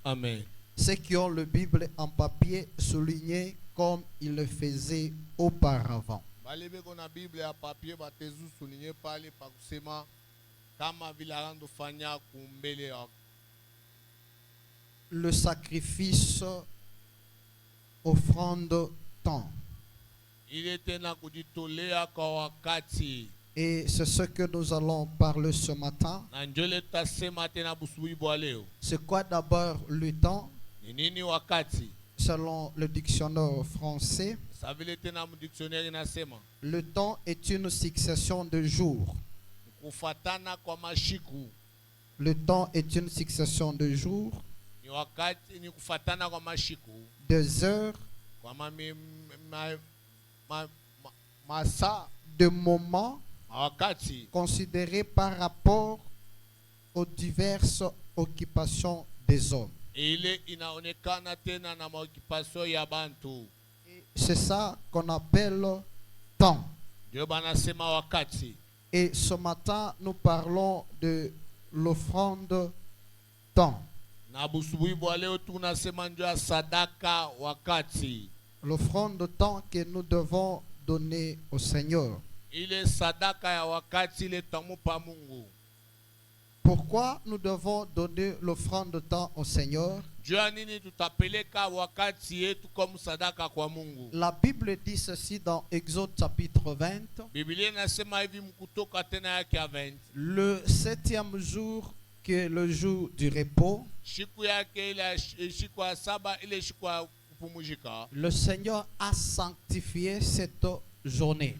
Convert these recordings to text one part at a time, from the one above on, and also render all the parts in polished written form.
Amen. Ceux qui ont la Bible en papier, soulignez comme ils le faisaient auparavant. Le sacrifice, offrande, temps. Et c'est ce que nous allons parler ce matin. C'est quoi d'abord le temps? Selon le dictionnaire français, le temps est une succession de jours. Le temps est une succession de jours, des heures, de moments considérés par rapport aux diverses occupations des hommes. C'est ça qu'on appelle temps. Et ce matin, nous parlons de l'offrande temps. L'offrande de temps que nous devons donner au Seigneur. Pourquoi nous devons donner l'offrande de temps au Seigneur? La Bible dit ceci dans Exode chapitre 20. Le 7e jour, qui est le jour du repos, le Seigneur a sanctifié cette journée.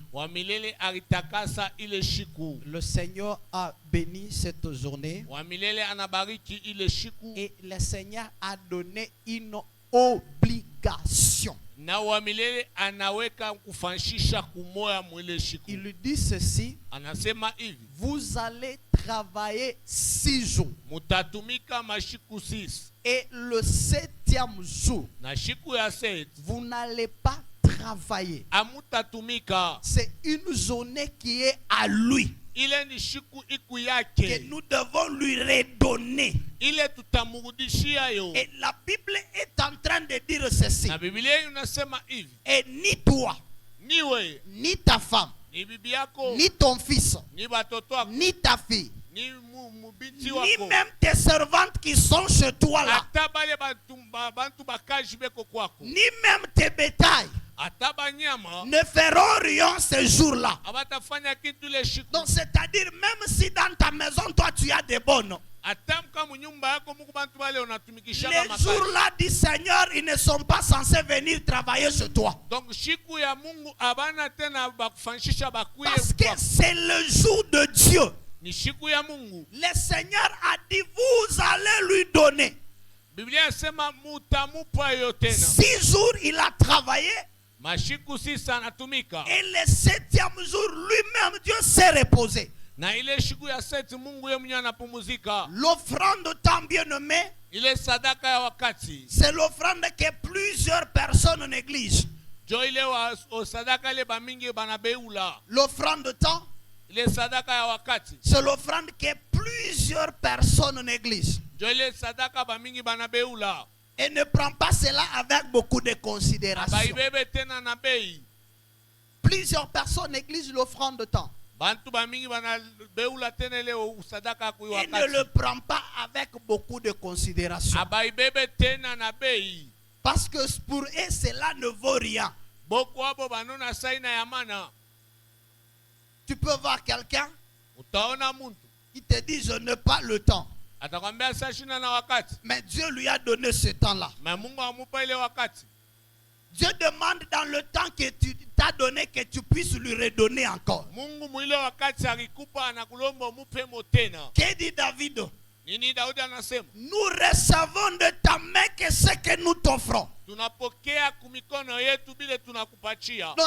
Le Seigneur a béni cette journée. Et le Seigneur a donné une obligation. Il lui dit ceci: vous allez travailler 6 jours. Et le 7e jour, vous n'allez pas travailler. C'est une journée qui est à lui, que nous devons lui redonner. Et la Bible est en train de dire ceci: et ni toi, ni ta femme, ni ton fils, ni ta fille, ni même tes servantes qui sont chez toi là, ni même tes bétails ne feront rien ce jour-là. Donc c'est-à-dire, même si dans ta maison toi tu as des bonnes, les jours-là du Seigneur, ils ne sont pas censés venir travailler chez toi. Parce que c'est le jour de Dieu. Le Seigneur a dit: vous allez lui donner. 6 jours il a travaillé. Et le 7e jour, lui-même, Dieu s'est reposé. L'offrande de temps bien-aimé, c'est l'offrande que plusieurs personnes négligent. L'offrande de temps, c'est l'offrande que plusieurs personnes négligent. Et ne prend pas cela avec beaucoup de considération. Plusieurs personnes négligent l'offrande de temps. Et ne le prend pas avec beaucoup de considération. Parce que pour eux, cela ne vaut rien. Tu peux voir quelqu'un qui te dit: je n'ai pas le temps. Mais Dieu lui a donné ce temps-là. Dieu demande dans le temps que tu t'as donné que tu puisses lui redonner encore. Que dit David? Nous recevons de ta main que ce que nous t'offrons. Donc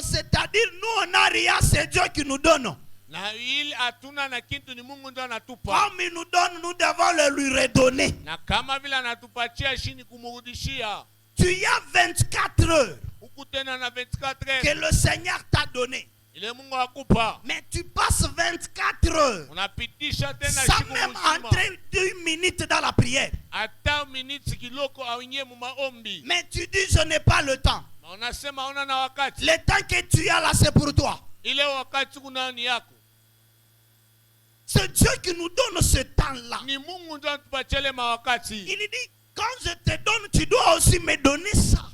c'est-à-dire, nous on n'a rien, c'est Dieu qui nous donne. Comme il nous donne, nous devons le lui redonner. Tu as 24 heures que le Seigneur t'a donné. Mais tu passes 24 heures sans même entrer 2 minutes dans la prière. Mais tu dis je n'ai pas le temps. Le temps que tu as là c'est pour toi. C'est Dieu qui nous donne ce temps-là. Il dit quand je te donne, tu dois aussi me donner ça.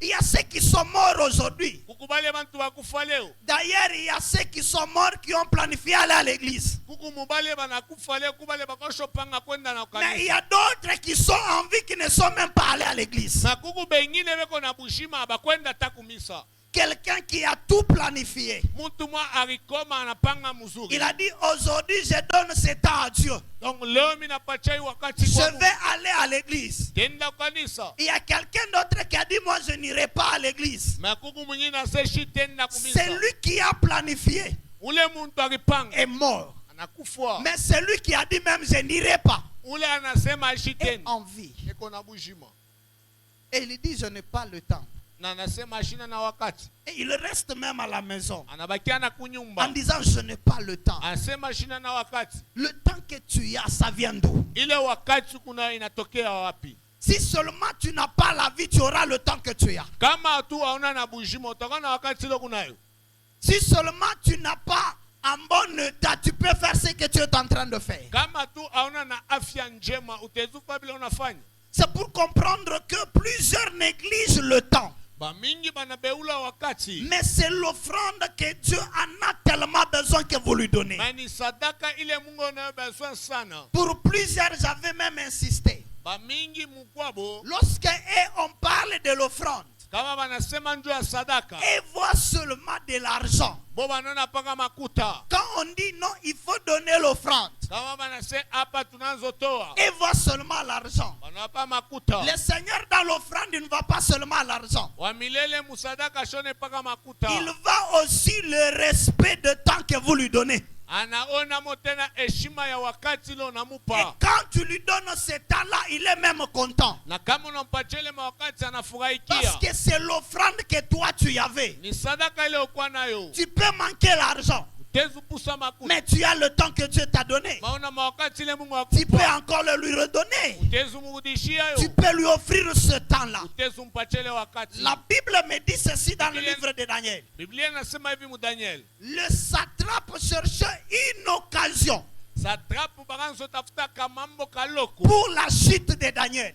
Il y a ceux qui sont morts aujourd'hui. D'ailleurs, il y a ceux qui sont morts qui ont planifié aller à l'église. Mais il y a d'autres qui sont en vie qui ne sont même pas allés à l'église. Quelqu'un qui a tout planifié. Il a dit aujourd'hui je donne ce temps à Dieu. Je vais aller à l'église. Il y a quelqu'un d'autre qui a dit moi je n'irai pas à l'église. C'est lui qui a planifié est mort. Mais c'est lui qui a dit même je n'irai pas. Et en vie. Et il dit je n'ai pas le temps. Et il reste même à la maison en disant je n'ai pas le temps. Le temps que tu as, ça vient d'où? Si seulement tu n'as pas la vie, tu auras le temps que tu as. Si seulement tu n'as pas un bon état, tu peux faire ce que tu es en train de faire. C'est pour comprendre que plusieurs négligent le temps. Mais c'est l'offrande que Dieu en a tellement besoin que vous lui donnez. Pour plusieurs, j'avais même insisté. Lorsque on parle de l'offrande, et voit seulement de l'argent. Quand on dit non, il faut donner l'offrande. Et voit seulement l'argent. Le Seigneur dans l'offrande, il ne va pas seulement l'argent. Il va aussi le respect de temps que vous lui donnez. Et quand tu lui donnes ce temps-là, il est même content. Parce que c'est l'offrande que toi tu avais. Tu peux manquer l'argent, mais tu as le temps que Dieu t'a donné. Tu peux encore le lui redonner. Tu peux lui offrir ce temps-là. La Bible me dit ceci dans le livre de Daniel. Le satrape cherchait une occasion pour la chute de Daniel.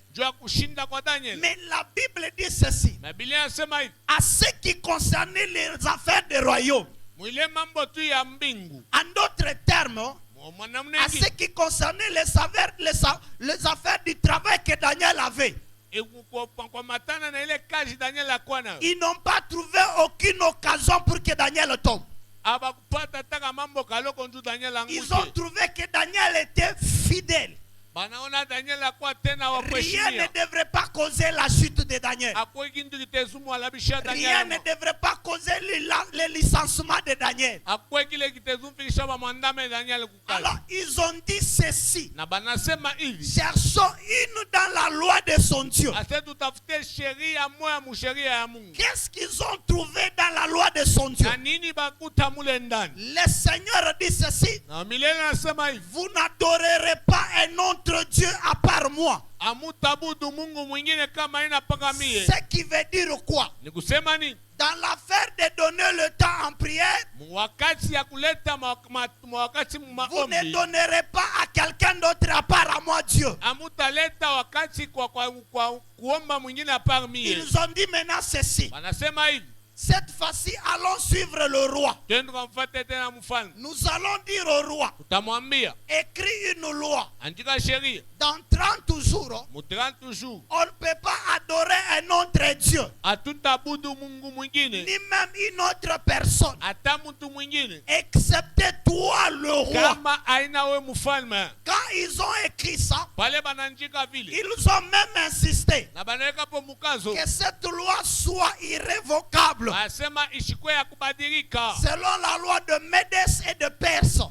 Mais la Bible dit ceci. À ce qui concernait les affaires des royaumes. En d'autres termes, à ce qui concernait les affaires du travail que Daniel avait, ils n'ont pas trouvé aucune occasion pour que Daniel tombe. Ils ont trouvé que Daniel était fidèle. Rien ne devrait pas causer la chute de Daniel. Rien ne devrait pas causer le licenciement de Daniel. Alors ils ont dit ceci. Cherchons une dans la loi de son Dieu. Qu'est-ce qu'ils ont trouvé dans la loi de son Dieu? Le Seigneur dit ceci. Vous n'adorerez pas un autre Dieu à part moi. Ce qui veut dire quoi? Dans l'affaire de donner le temps en prière, vous ne donnerez pas à quelqu'un d'autre à part à moi Dieu. Ils ont dit maintenant ceci. Cette fois-ci, allons suivre le roi. Nous allons dire au roi, écris une loi. Dans 30 jours, on ne peut pas adorer un autre Dieu, ni même une autre personne, excepté toi le roi. Quand ils ont écrit ça, ils ont même insisté que cette loi soit irrévocable, selon la loi de Médès et de Perse.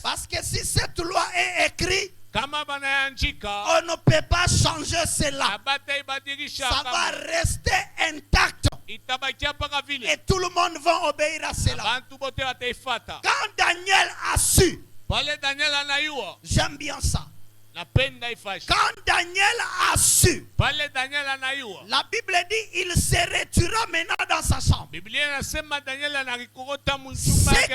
Parce que si cette loi est écrite, On ne peut pas changer cela. Ça va rester intact. Et tout le monde va obéir à cela. Quand Daniel a su, j'aime bien ça. Quand Daniel a su, la Bible dit il se retira maintenant dans sa chambre. Ce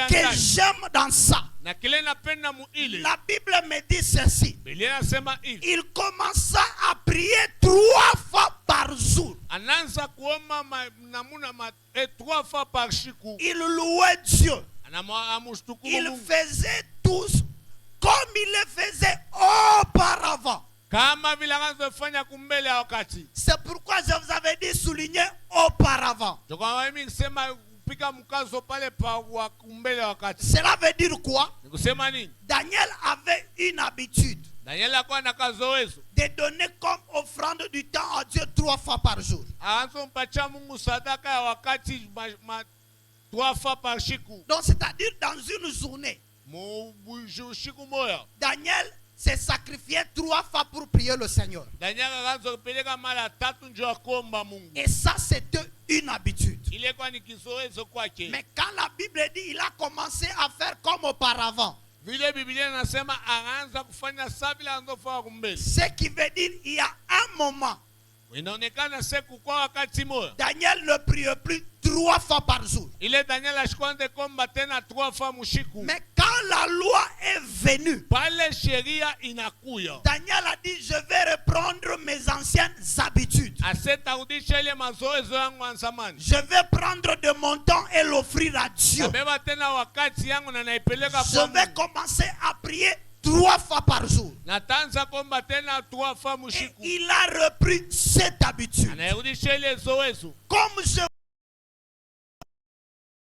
que j'aime dans ça, la Bible me dit ceci. Il commença à prier 3 fois par jour. Il louait Dieu. Il faisait tout comme il le faisait auparavant. C'est pourquoi je vous avais dit souligner auparavant. Cela veut dire quoi? Daniel avait une habitude de donner comme offrande du temps à Dieu 3 fois par jour. Donc c'est-à-dire dans une journée, Daniel s'est sacrifié 3 fois pour prier le Seigneur. Et ça, c'était une habitude. Mais quand la Bible dit il a commencé à faire comme auparavant, ce qui veut dire il y a un moment, Daniel ne priait plus 3 fois par jour. Mais quand la loi est venue, Daniel a dit je vais reprendre mes anciennes habitudes. Je vais prendre de mon temps et l'offrir à Dieu. Je vais commencer à prier 3 fois par jour. Et il a repris cette habitude. Comme je